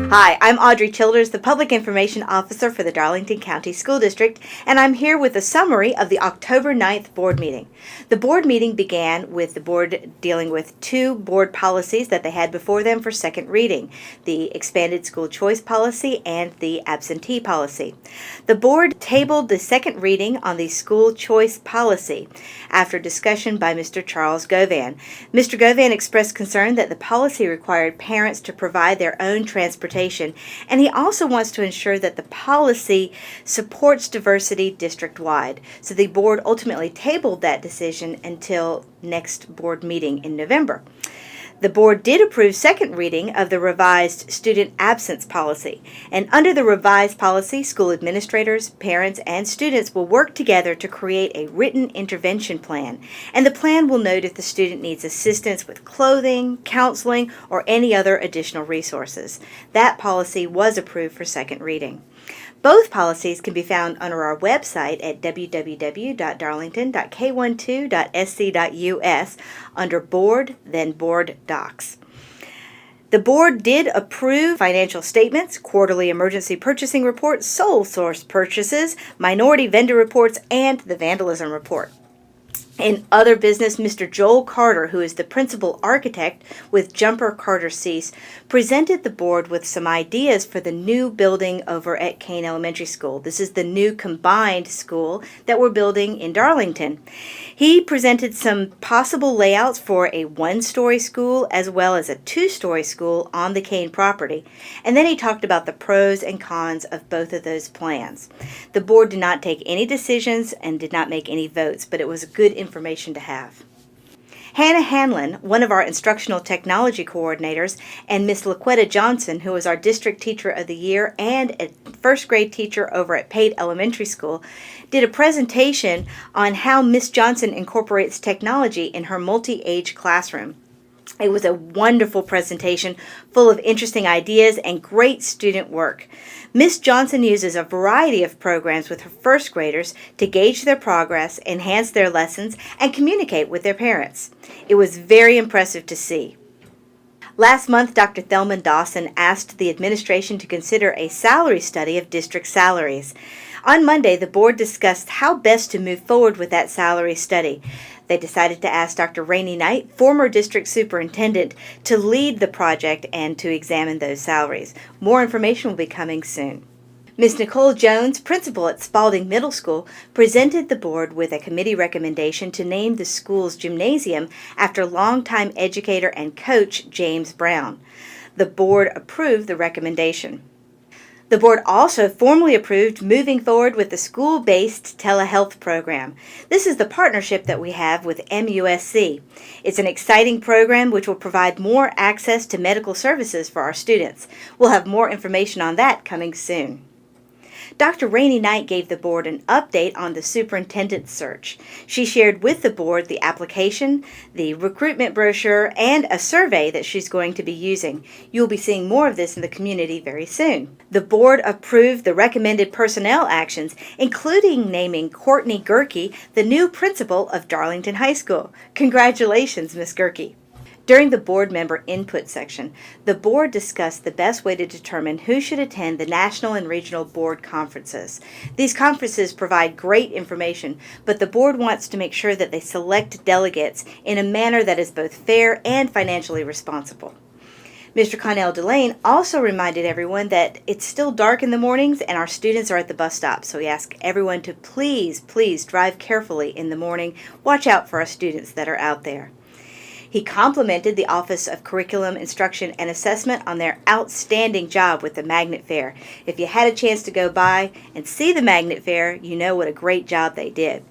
Hi, I'm Audrey Childers, the Public Information Officer for the Darlington County School District, and I'm here with a summary of the October 9th board meeting. The board meeting began with the board dealing with two board policies that they had before them for second reading, the expanded school choice policy and the absentee policy. The board tabled the second reading on the school choice policy after discussion by Mr. Charles Govan. Mr. Govan expressed concern that the policy required parents to provide their own transportation, and he also wants to ensure that the policy supports diversity district-wide. So the board ultimately tabled that decision until next board meeting in November. The board did approve second reading of the revised student absence policy. And under the revised policy, school administrators, parents, and students will work together to create a written intervention plan. And the plan will note if the student needs assistance with clothing, counseling, or any other additional resources. That policy was approved for second reading. Both policies can be found on our website at www.darlington.k12.sc.us under Board, then Board Docs. The board did approve financial statements, quarterly emergency purchasing reports, sole source purchases, minority vendor reports, and the vandalism report. In other business, Mr. Joel Carter, who is the principal architect with Jumper Carter Cease, presented the board with some ideas for the new building over at Kane Elementary School. This is the new combined school that we're building in Darlington. He presented some possible layouts for a one-story school as well as a two-story school on the Kane property. And then he talked about the pros and cons of both of those plans. The board did not take any decisions and did not make any votes, but it was good information to have. Hannah Hanlon, one of our instructional technology coordinators, and Miss LaQuetta Johnson, who is our district teacher of the year and a first grade teacher over at Pate Elementary School, did a presentation on how Miss Johnson incorporates technology in her multi-age classroom. It was a wonderful presentation full of interesting ideas and great student work. Miss Johnson uses a variety of programs with her first graders to gauge their progress, enhance their lessons, and communicate with their parents. It was very impressive to see. Last month, Dr. Thelma Dawson asked the administration to consider a salary study of district salaries. On Monday, the board discussed how best to move forward with that salary study. They decided to ask Dr. Rainey Knight, former district superintendent, to lead the project and to examine those salaries. More information will be coming soon. Ms. Nicole Jones, principal at Spaulding Middle School, presented the board with a committee recommendation to name the school's gymnasium after longtime educator and coach James Brown. The board approved the recommendation. The board also formally approved moving forward with the school-based telehealth program. This is the partnership that we have with MUSC. It's an exciting program which will provide more access to medical services for our students. We'll have more information on that coming soon. Dr. Rainey Knight gave the board an update on the superintendent search. She shared with the board the application, the recruitment brochure, and a survey that she's going to be using. You'll be seeing more of this in the community very soon. The board approved the recommended personnel actions, including naming Courtney Gerke the new principal of Darlington High School. Congratulations, Ms. Gerke. During the board member input section, the board discussed the best way to determine who should attend the national and regional board conferences. These conferences provide great information, but the board wants to make sure that they select delegates in a manner that is both fair and financially responsible. Mr. Connell Delane also reminded everyone that it's still dark in the mornings and our students are at the bus stop, so he asked everyone to please drive carefully in the morning. Watch out for our students that are out there. He complimented the Office of Curriculum, Instruction, and Assessment on their outstanding job with the Magnet Fair. If you had a chance to go by and see the Magnet Fair, you know what a great job they did.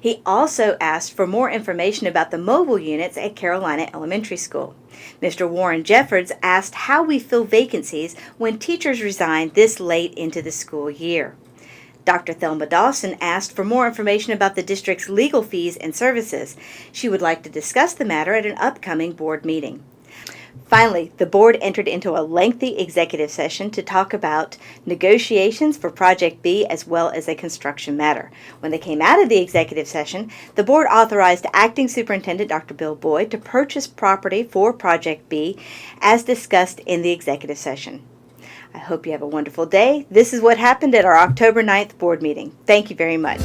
He also asked for more information about the mobile units at Carolina Elementary School. Mr. Warren Jeffords asked how we fill vacancies when teachers resign this late into the school year. Dr. Thelma Dawson asked for more information about the district's legal fees and services. She would like to discuss the matter at an upcoming board meeting. Finally, the board entered into a lengthy executive session to talk about negotiations for Project B as well as a construction matter. When they came out of the executive session, the board authorized Acting Superintendent Dr. Bill Boyd to purchase property for Project B as discussed in the executive session. I hope you have a wonderful day. This is what happened at our October 9th board meeting. Thank you very much.